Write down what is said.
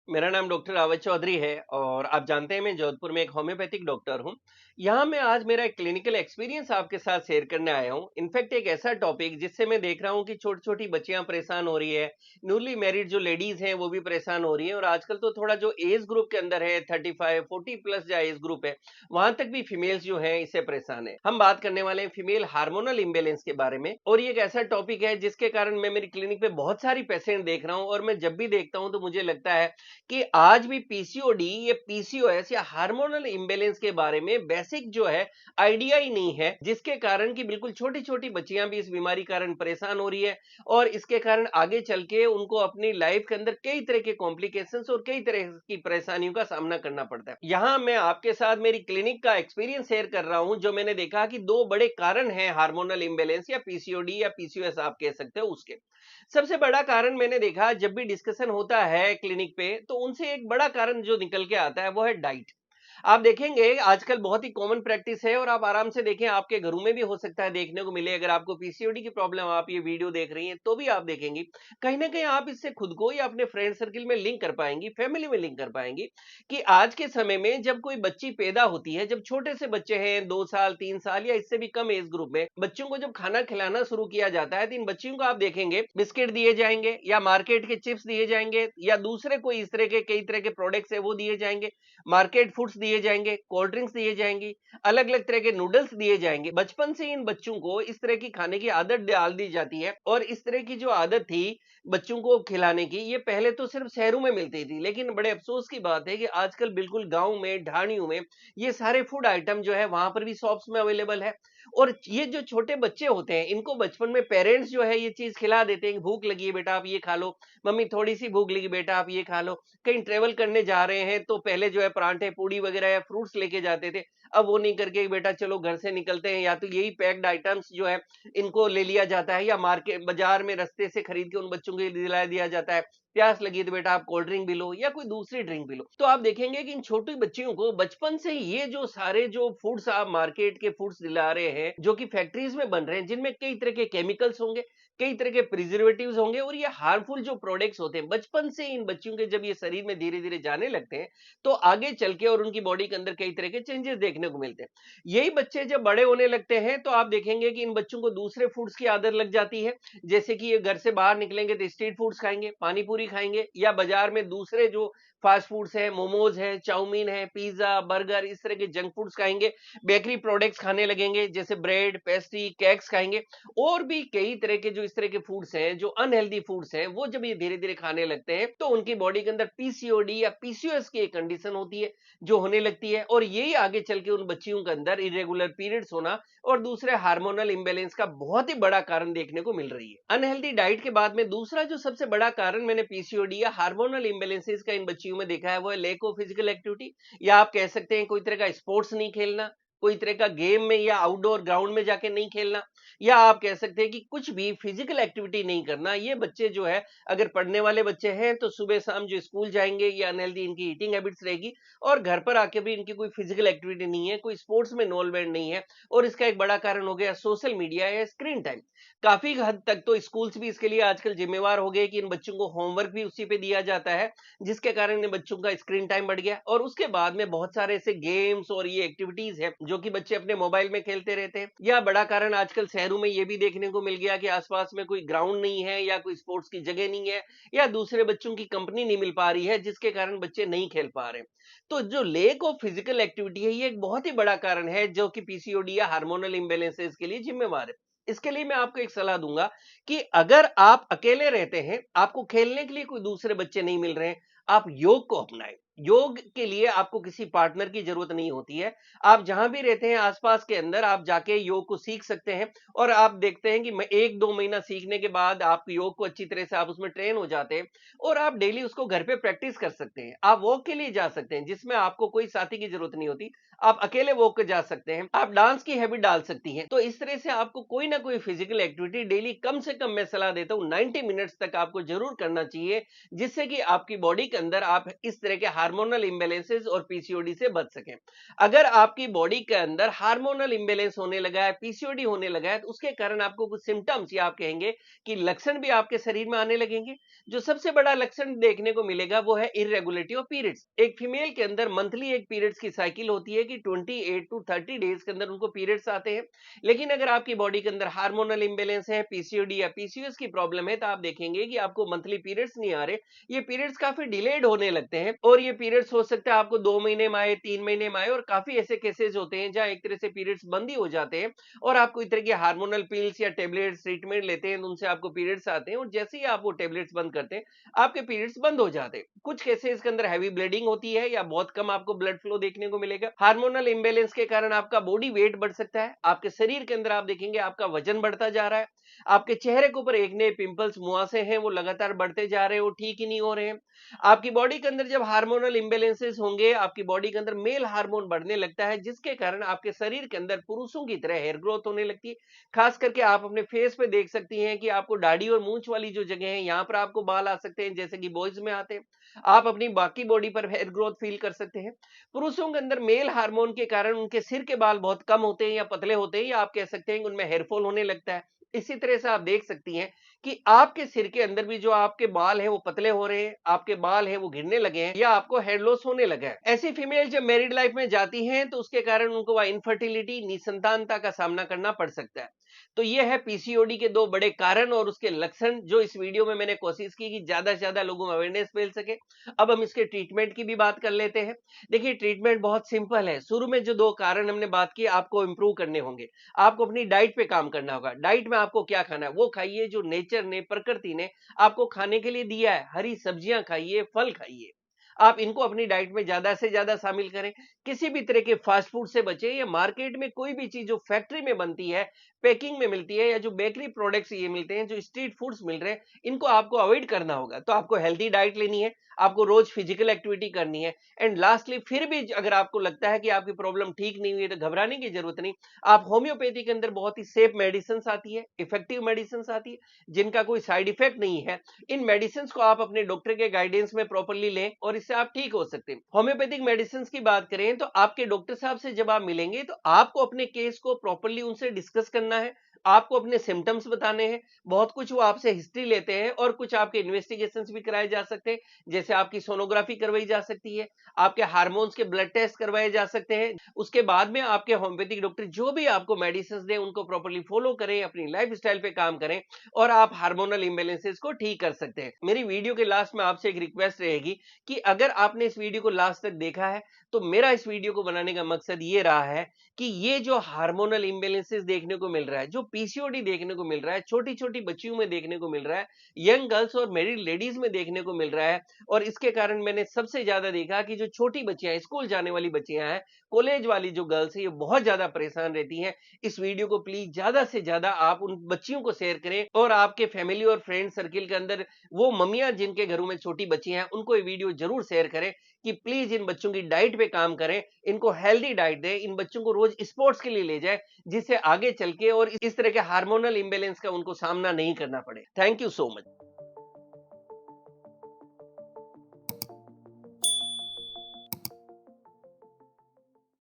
मेरा नाम डॉक्टर अवध चौधरी है और आप जानते हैं मैं जोधपुर में एक होम्योपैथिक डॉक्टर हूं। यहाँ मैं आज मेरा एक क्लिनिकल एक्सपीरियंस आपके साथ शेयर करने आया हूँ। इनफैक्ट एक ऐसा टॉपिक जिससे मैं देख रहा हूँ कि छोटी छोटी बच्चियां परेशान हो रही है, न्यूली मैरिड जो लेडीज हैं वो भी परेशान हो रही है, और आजकल तो थोड़ा जो एज ग्रुप के अंदर है 35-40 प्लस जो एज ग्रुप है, वहां तक भी फीमेल्स जो है इससे परेशान है। हम बात करने वाले हैं फीमेल हार्मोनल इम्बेलेंस के बारे में, और ये एक ऐसा टॉपिक है जिसके कारण मैं मेरी क्लिनिक पे बहुत सारी पेशेंट देख रहा हूँ, और मैं जब भी देखता हूँ तो मुझे लगता है कि आज भी पीसीओडी या पीसीओएस या हार्मोनल इंबैलेंस के बारे में बेसिक जो है आइडिया ही नहीं है, जिसके कारण कि बिल्कुल छोटी छोटी बच्चियां भी इस बीमारी कारण परेशान हो रही है, और इसके कारण आगे चल के उनको अपनी लाइफ के अंदर कई तरह के कॉम्प्लिकेशंस और कई तरह की परेशानियों का सामना करना पड़ता है। यहाँ मैं आपके साथ मेरी क्लिनिक का एक्सपीरियंस शेयर कर रहा हूं, जो मैंने देखा कि दो बड़े कारण हैं हार्मोनल इंबैलेंस या पीसीओडी या पीसीओएस आप कह सकते हो उसके। सबसे बड़ा कारण मैंने देखा, जब भी डिस्कशन होता है क्लिनिक पे तो उनसे एक बड़ा कारण जो निकल के आता है वो है डाइट। आप देखेंगे आजकल बहुत ही कॉमन प्रैक्टिस है, और आप आराम से देखें, आपके घरों में भी हो सकता है देखने को मिले। अगर आपको पीसीओडी की प्रॉब्लम, आप ये वीडियो देख रही हैं तो भी आप देखेंगी कहीं ना कहीं आप इससे खुद को या अपने फ्रेंड सर्किल में लिंक कर पाएंगी, फैमिली में लिंक कर पाएंगी कि आज के समय में जब कोई बच्ची पैदा होती है, जब छोटे से बच्चे हैं 2 साल 3 साल या इससे भी कम एज ग्रुप में बच्चों को जब खाना खिलाना शुरू किया जाता है, तो इन बच्चियों को आप देखेंगे बिस्किट दिए जाएंगे या मार्केट के चिप्स दिए जाएंगे या दूसरे कोई इस तरह के कई तरह के प्रोडक्ट्स है वो दिए जाएंगे, मार्केट फूड्स दिए जाएंगे, कोल्ड ड्रिंक्स दिए जाएंगी, अलग अलग तरह के नूडल्स दिए जाएंगे। बचपन से इन बच्चों को इस तरह की खाने की आदत डाल दी जाती है, और इस तरह की जो आदत थी बच्चों को खिलाने की, ये पहले तो सिर्फ शहरों में मिलती थी, लेकिन बड़े अफसोस की बात है कि आजकल बिल्कुल गांव में, ढाणियों में ये सारे फूड आइटम जो है वहां पर भी शॉप्स में अवेलेबल है। और ये जो छोटे बच्चे होते हैं, इनको बचपन में पेरेंट्स जो है ये चीज खिला देते हैं कि भूख लगी है बेटा आप ये खा लो, मम्मी थोड़ी सी भूख लगी बेटा आप ये खा लो। कहीं ट्रेवल करने जा रहे हैं तो पहले जो है परांठे पूड़ी वगैरह या फ्रूट्स लेके जाते थे, अब वो नहीं करके बेटा चलो घर से निकलते हैं, या तो यही पैक्ड आइटम्स जो है इनको ले लिया जाता है, या मार्केट बाजार में रास्ते से खरीद के उन बच्चों को दिला दिया जाता है। प्यास लगी तो बेटा आप कोल्ड ड्रिंक भी लो या कोई दूसरी ड्रिंक भी लो। तो आप देखेंगे कि इन छोटी बच्चियों को बचपन से ही ये जो सारे जो फूड्स आप मार्केट के फूड्स दिला रहे हैं, जो कि फैक्ट्रीज में बन रहे हैं, जिनमें कई तरह के केमिकल्स होंगे, कई तरह के प्रिजर्वेटिव्स होंगे, और ये हार्मफुल जो प्रोडक्ट्स होते हैं, बचपन से इन बच्चियों के जब ये शरीर में धीरे धीरे जाने लगते हैं तो आगे चल के और उनकी बॉडी के अंदर कई तरह के चेंजेस देखने को मिलते हैं। यही बच्चे जब बड़े होने लगते हैं तो आप देखेंगे कि इन बच्चों को दूसरे फूड्स की आदत लग जाती है। जैसे कि ये घर से बाहर निकलेंगे तो स्ट्रीट फूड्स खाएंगे, पानी पूरी खाएंगे, या बाजार में दूसरे जो फास्ट फूड्स है, मोमोज है, चाउमीन है, पिज्जा, बर्गर, इस तरह के जंक फूड्स खाएंगे। बेकरी प्रोडक्ट्स खाने लगेंगे, जैसे ब्रेड, पेस्ट्री, केक्स खाएंगे, और भी कई तरह के जो इस तरह के फूड्स हैं, जो अनहेल्दी फूड्स हैं, वो जब ये धीरे धीरे खाने लगते हैं तो उनकी बॉडी के अंदर पीसीओडी या पीसीओएस की एक कंडीशन होती है जो होने लगती है, और यही आगे चल के उन बच्चियों के अंदर इरेगुलर पीरियड्स होना और दूसरे हार्मोनल इंबैलेंस का बहुत ही बड़ा कारण देखने को मिल रही है। अनहेल्दी डाइट के बाद में दूसरा जो सबसे बड़ा कारण मैंने पीसीओडी या हार्मोनल इंबैलेंसेस का इन बच्चियों में देखा है वो है लैक ऑफ फिजिकल एक्टिविटी, या आप कह सकते हैं कोई तरह का स्पोर्ट्स नहीं खेलना, कोई तरह का गेम में या आउटडोर ग्राउंड में जाके नहीं खेलना, या आप कह सकते हैं कि कुछ भी फिजिकल एक्टिविटी नहीं करना। ये बच्चे जो है, अगर पढ़ने वाले बच्चे हैं तो सुबह शाम जो स्कूल जाएंगे, ये अनहेल्दी इनकी ईटिंग हैबिट्स रहेगी, और घर पर आके भी इनकी कोई फिजिकल एक्टिविटी नहीं है, कोई स्पोर्ट्स में इन्वॉल्वमेंट नहीं है। और इसका एक बड़ा कारण हो गया सोशल मीडिया या स्क्रीन टाइम। काफी हद तक तो स्कूल्स भी इसके लिए आजकल जिम्मेवार हो गए कि इन बच्चों को होमवर्क भी उसी पे दिया जाता है, जिसके कारण इन बच्चों का स्क्रीन टाइम बढ़ गया। और उसके बाद में बहुत सारे ऐसे गेम्स और ये एक्टिविटीज है जो कि बच्चे अपने मोबाइल में खेलते रहते हैं। या बड़ा कारण आजकल शहरों में ये भी देखने को मिल गया कि आसपास में कोई ग्राउंड नहीं है, या कोई स्पोर्ट्स की जगह नहीं है, या दूसरे बच्चों की कंपनी नहीं मिल पा रही है, जिसके कारण बच्चे नहीं खेल पा रहे। तो जो लेक ऑफ फिजिकल एक्टिविटी है, ये एक बहुत ही बड़ा कारण है जो कि पीसीओडी या हार्मोनल इंबैलेंसेस के लिए जिम्मेवार है। इसके लिए मैं आपको एक सलाह दूंगा कि अगर आप अकेले रहते हैं, आपको खेलने के लिए कोई दूसरे बच्चे नहीं मिल रहे हैं, आप योग को अपनाएं। योग के लिए आपको किसी पार्टनर की जरूरत नहीं होती है। आप जहां भी रहते हैं आसपास के अंदर आप जाके योग को सीख सकते हैं, और आप देखते हैं कि 1-2 महीना सीखने के बाद आप योग को अच्छी तरह से आप उसमें ट्रेन हो जाते हैं, और आप डेली उसको घर पे प्रैक्टिस कर सकते हैं। आप वॉक के लिए जा सकते हैं, जिसमें आपको कोई साथी की जरूरत नहीं होती, आप अकेले वॉक पे जा सकते हैं। आप डांस की हैबिट डाल सकती हैं। तो इस तरह से आपको कोई ना कोई फिजिकल एक्टिविटी डेली कम से कम, मैं सलाह देता हूं 90 मिनट्स तक आपको जरूर करना चाहिए, जिससे कि आपकी बॉडी के अंदर आप इस तरह के हार्मोनल इम्बैलेंसेस और पीसीओडी से बच सकें। अगर आपकी बॉडी के अंदर हार्मोनल इम्बैलेंस होने लगा है, पीसीओडी होने लगा है, तो उसके कारण आपको कुछ सिम्टम्स या आप कहेंगे कि लक्षण भी आपके शरीर में आने लगेंगे। जो सबसे बड़ा लक्षण देखने को मिलेगा वो है इर्रेगुलरिटी ऑफ पीरियड्स। एक फीमेल के अंदर मंथली एक पीरियड्स की साइकिल होती है कि 28 टू 30 डेज के अंदर उनको पीरियड्स आते हैं। लेकिन अगर आपकी बॉडी के अंदर हार्मोनल इम्बैलेंस है, पीसीओडी या पीसीओएस की प्रॉब्लम है, तो आप देखेंगे कि आपको मंथली पीरियड्स नहीं आ रहे, ये पीरियड्स काफी डिलेड होने लगते हैं और ये पीरियड्स हो सकता है आपको 2 महीने में आए, 3 महीने में आए, और काफी ऐसे केसेस होते हैं जहां एक तरह से पीरियड्स बंद ही हो जाते हैं और आपको इस तरह की हार्मोनल पिल्स या टेबलेट्स ट्रीटमेंट लेते हैं, तो उनसे आपको पीरियड्स आते हैं और जैसे ही आप वो टेबलेट्स बंद करते हैं आपके पीरियड्स बंद हो जाते हैं। कुछ केसेस के अंदर हैवी ब्लीडिंग होती है या बहुत कम आपको ब्लड फ्लो देखने को मिलेगा। हार्मोनल इम्बैलेंस के कारण आपका बॉडी वेट बढ़ सकता है, आपके शरीर के अंदर आप देखेंगे आपका वजन बढ़ता जा रहा है, आपके चेहरे के ऊपर एकने, पिंपल्स, मुहासे हैं वो लगातार बढ़ते जा रहे हैं, वो ठीक ही नहीं हो रहे हैं। आपकी बॉडी के अंदर जब हार्मोनल इम्बैलेंसेस होंगे, आपकी बॉडी के अंदर मेल हार्मोन बढ़ने लगता है, जिसके कारण आपके शरीर के अंदर पुरुषों की तरह हेयर ग्रोथ होने लगती है। खास करके आप अपने फेस पे देख सकती हैं कि आपको दाढ़ी और मूंछ वाली जो जगह है, यहाँ पर आपको बाल आ सकते हैं जैसे कि बॉयज में आते हैं। आप अपनी बाकी बॉडी पर हेयर ग्रोथ फील कर सकते हैं। पुरुषों के अंदर मेल हार्मोन के कारण उनके सिर के बाल बहुत कम होते हैं या पतले होते हैं, या आप कह सकते हैं कि उनमें हेयरफॉल होने लगता है। इसी तरह से आप देख सकती हैं कि आपके सिर के अंदर भी जो आपके बाल हैं वो पतले हो रहे हैं, आपके बाल हैं वो गिरने लगे हैं, या आपको हेयर लॉस होने लगा है। ऐसी फीमेल जब मैरिड लाइफ में जाती हैं तो उसके कारण उनको वह इनफर्टिलिटी, निसंतानता का सामना करना पड़ सकता है। तो ये है पीसीओडी के दो बड़े कारण और उसके लक्षण, जो इस वीडियो में मैंने कोशिश की कि ज्यादा से ज्यादा लोगों में अवेयरनेस फैल सके। अब हम इसके ट्रीटमेंट की भी बात कर लेते हैं। देखिए, ट्रीटमेंट बहुत सिंपल है। शुरू में जो दो कारण हमने बात की, आपको इंप्रूव करने होंगे। आपको अपनी डाइट पे काम करना होगा। डाइट में आपको क्या खाना है वो खाइए जो नेचर ने, प्रकृति ने आपको खाने के लिए दिया है। हरी सब्जियां खाइए, फल खाइए। आप इनको अपनी डाइट में ज्यादा से ज्यादा शामिल करें। किसी भी तरह के फास्ट फूड से बचें, या मार्केट में कोई भी चीज जो फैक्ट्री में बनती है, पैकिंग में मिलती है, या जो बेकरी प्रोडक्ट्स ये मिलते हैं, जो स्ट्रीट फूड्स मिल रहे हैं, इनको आपको अवॉइड करना होगा। तो आपको हेल्थी डाइट लेनी है, आपको रोज फिजिकल एक्टिविटी करनी है। एंड लास्टली, फिर भी अगर आपको लगता है कि आपकी प्रॉब्लम ठीक नहीं हुई है तो घबराने की जरूरत नहीं। आप होम्योपैथी के अंदर बहुत ही सेफ मेडिसिन आती है, इफेक्टिव मेडिसिन आती है, जिनका कोई साइड इफेक्ट नहीं है। इन मेडिसिन को आप अपने डॉक्टर के गाइडेंस में प्रॉपरली लें और इससे आप ठीक हो सकते हैं। होम्योपैथिक मेडिसिन की बात करें तो आपके डॉक्टर साहब से जब आप मिलेंगे तो आपको अपने केस को प्रॉपरली उनसे डिस्कस करना है। आपको अपने सिम्टम्स बताने हैं। बहुत कुछ वो आपसे हिस्ट्री लेते हैं और कुछ आपके इन्वेस्टिगेशन भी कराए जा सकते हैं, जैसे आपकी सोनोग्राफी करवाई जा सकती है, आपके हार्मोन्स के ब्लड टेस्ट करवाए जा सकते हैं। उसके बाद में आपके होम्योपैथिक डॉक्टर जो भी आपको मेडिसिन दें उनको प्रॉपरली फॉलो करें, अपनी लाइफ स्टाइल पे काम करें और आप हार्मोनल इम्बैलेंसेस को ठीक कर सकते हैं। मेरी वीडियो के लास्ट में आपसे एक रिक्वेस्ट रहेगी कि अगर आपने इस वीडियो को लास्ट तक देखा है तो मेरा इस वीडियो को बनाने का मकसद ये रहा है कि ये जो हार्मोनल इम्बैलेंसेस देखने को मिल रहा है, जो पीसीओडी देखने को मिल रहा है, छोटी छोटी बच्चियों में देखने को मिल रहा है, यंग गर्ल्स और मैरिड लेडीज में देखने को मिल रहा है, और इसके कारण मैंने सबसे ज्यादा देखा कि जो छोटी बच्चियां, स्कूल जाने वाली बच्चियां हैं, कॉलेज वाली जो गर्ल्स है, ये बहुत ज्यादा परेशान रहती हैं। इस वीडियो को प्लीज ज्यादा से ज्यादा आप उन बच्चियों को शेयर करें और आपके फैमिली और फ्रेंड सर्किल के अंदर वो मम्मियां जिनके घरों में छोटी बच्चियां हैं उनको ये वीडियो जरूर शेयर करें कि प्लीज इन बच्चों की डाइट पे काम करें, इनको हेल्दी डाइट दें, इन बच्चों को रोज स्पोर्ट्स के लिए ले जाए, जिससे आगे चल के और इस तरह के हार्मोनल इम्बैलेंस का उनको सामना नहीं करना पड़े। Thank you so much.